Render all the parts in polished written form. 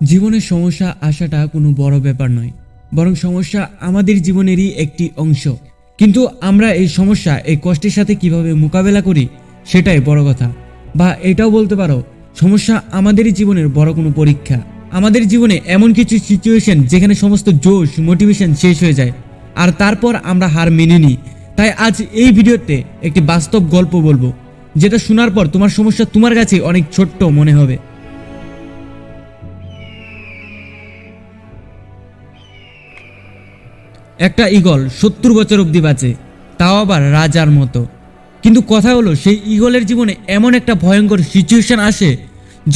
জীবনে সমস্যা আসাটা কোনো বড় ব্যাপার নয়, বরং সমস্যা আমাদের জীবনেরই একটি অংশ। কিন্তু আমরা এই সমস্যা, এই কষ্টের সাথে কিভাবে মোকাবেলা করি সেটাই বড় কথা। বা এটাও বলতে পারো, সমস্যা আমাদেরই জীবনের বড় কোনো পরীক্ষা। আমাদের জীবনে এমন কিছু সিচুয়েশন যেখানে সমস্ত জোশ মোটিভেশন শেষ হয়ে যায়, আর তারপর আমরা হার মেনে নিই। তাই আজ এই ভিডিওতে একটি বাস্তব গল্প বলবো, যেটা শোনার পর তোমার সমস্যা তোমার কাছে অনেক ছোট্ট মনে হবে। একটা ঈগল 70 বছর অবধি বাঁচে, তাও আবার রাজার মতো। কিন্তু কথা হলো, সেই ঈগলের জীবনে এমন একটা ভয়ঙ্কর সিচুয়েশন আসে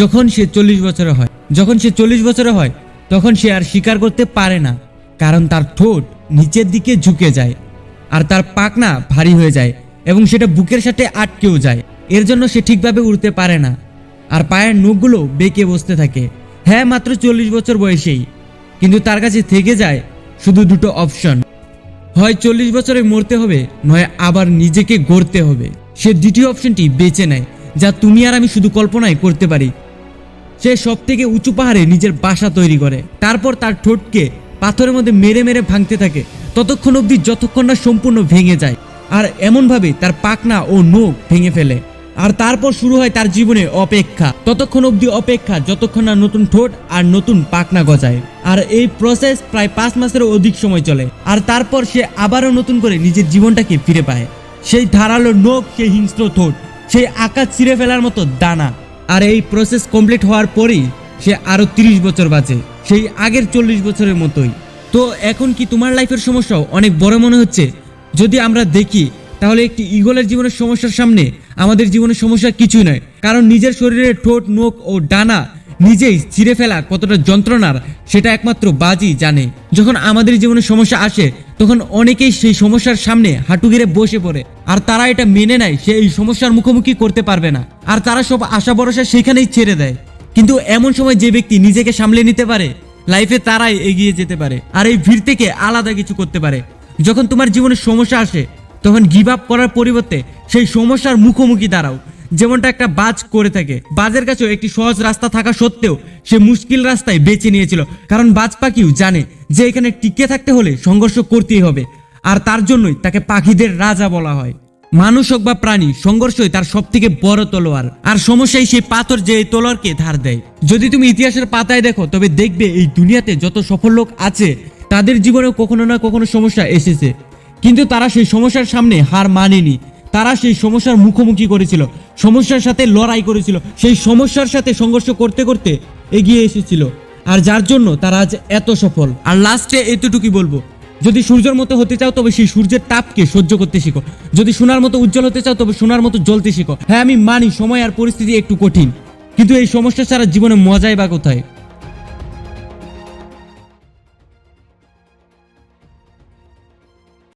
যখন সে 40 বছরে হয়। তখন সে আর শিকার করতে পারে না, কারণ তার ঠোঁট নিচের দিকে ঝুঁকে যায় আর তার পাখনা ভারী হয়ে যায় এবং সেটা বুকের সাথে আটকেও যায়। এর জন্য সে ঠিকভাবে উড়তে পারে না আর পায়ের নখগুলো বেঁকে বসতে থাকে। হ্যাঁ, মাত্র 40 বছর বয়সেই। কিন্তু তার কাছে থেকে যায় শুধু দুটো অপশন, হয় 40 বছরে মরতে হবে, নয় আবার নিজেকে গড়তে হবে। সে দ্বিতীয় অপশনটি বেছে নেয়, যা তুমি আর আমি শুধু কল্পনাই করতে পারি। সে সব থেকে উঁচু পাহাড়ে নিজের বাসা তৈরি করে, তারপর তার ঠোঁটকে পাথরের মধ্যে মেরে মেরে ভাঙতে থাকে ততক্ষণ অবধি যতক্ষণ না সম্পূর্ণ ভেঙে যায়। আর এমনভাবে তার পাখনা ও নখ ভেঙে ফেলে। আর তারপর শুরু হয় তার জীবনে অপেক্ষা, ততক্ষণ অবধি অপেক্ষা যতক্ষণ না নতুন ঠোঁট আর নতুন পাখনা গজায়। আর এই প্রসেস প্রায় 5 মাসেরও অধিক সময় চলে। আর তারপর সে আবারও নতুন করে নিজের জীবনটাকে ফিরে পায়। সেই ধারালো নখ, সেই হিংস্র ঠোঁট, সেই আকাশ ছিঁড়ে ফেলার মতো ডানা। আর এই প্রসেস কমপ্লিট হওয়ার পরেই সে আরো 30 বছর বাঁচে, সেই আগের 40 বছরের মতোই। তো এখন কি তোমার লাইফের সমস্যাও অনেক বড় মনে হচ্ছে? যদি আমরা দেখি, তাহলে একটি ঈগলের জীবনের সমস্যার সামনে আমাদের জীবনের সমস্যা কিছুই নয়। কারণ নিজের শরীরের ঠোঁট, নখ ও ডানা নিজেই ছিঁড়ে ফেলা কতটা যন্ত্রণার, সেটা একমাত্র বাজি জানে। যখন আমাদের জীবনে সমস্যা আসে, তখন অনেকেই সেই সমস্যার সামনে হাঁটু গেড়ে বসে পড়ে, আর তারা এটা মেনে নেয় সে এই সমস্যার মুখোমুখি করতে পারবে না, আর তারা সব আশা ভরসা সেখানেই ছেড়ে দেয়। কিন্তু এমন সময় যে ব্যক্তি নিজেকে সামলে নিতে পারে, লাইফে তারাই এগিয়ে যেতে পারে আর এই ভিড় থেকে আলাদা কিছু করতে পারে। যখন তোমার জীবনে সমস্যা আসে, তখন গিভ আপ করার পরিবর্তে সেই সমস্যার মুখোমুখি দাঁড়াও, যেমনটা একটা বাজ করে থাকে। বাজের কাছেও একটি সহজ রাস্তা থাকা সত্ত্বেও সে মুশকিল রাস্তায় বেছে নিয়েছিল, কারণ বাজ পাখিও জানে যে এখানে টিকে থাকতে হলে সংঘর্ষ করতেই হবে, আর তার জন্যই তাকে পাখিদের রাজা বলা হয়। মানুষ হোক বা প্রাণী, সংঘর্ষই তার সব থেকে বড় তলোয়ার, আর সমস্যাই সেই পাথর যে এই তলোয়ারকে ধার দেয়। যদি তুমি ইতিহাসের পাতায় দেখো, তবে দেখবে এই দুনিয়াতে যত সফল লোক আছে, তাদের জীবনেও কখনো না কখনো সমস্যা এসেছে, কিন্তু তারা সেই সমস্যার সামনে হার মানেনি। তারা সেই সমস্যার মুখোমুখি করেছিল, সমস্যার সাথে লড়াই করেছিল, সেই সমস্যার সাথে সংঘর্ষ করতে করতে এগিয়ে এসেছিল, আর যার জন্য তারা আজ এত সফল। আর লাস্টে এতটুকুই বলবো, যদি সূর্যের মতো হতে চাও, তবে সেই সূর্যের তাপকে সহ্য করতে শিখো। যদি সোনার মতো উজ্জ্বল হতে চাও, তবে সোনার মতো জ্বলতে শিখো। হ্যাঁ, আমি মানি সময় আর পরিস্থিতি একটু কঠিন, কিন্তু এই সমস্যা ছাড়া জীবনে মজাই বা কোথায়।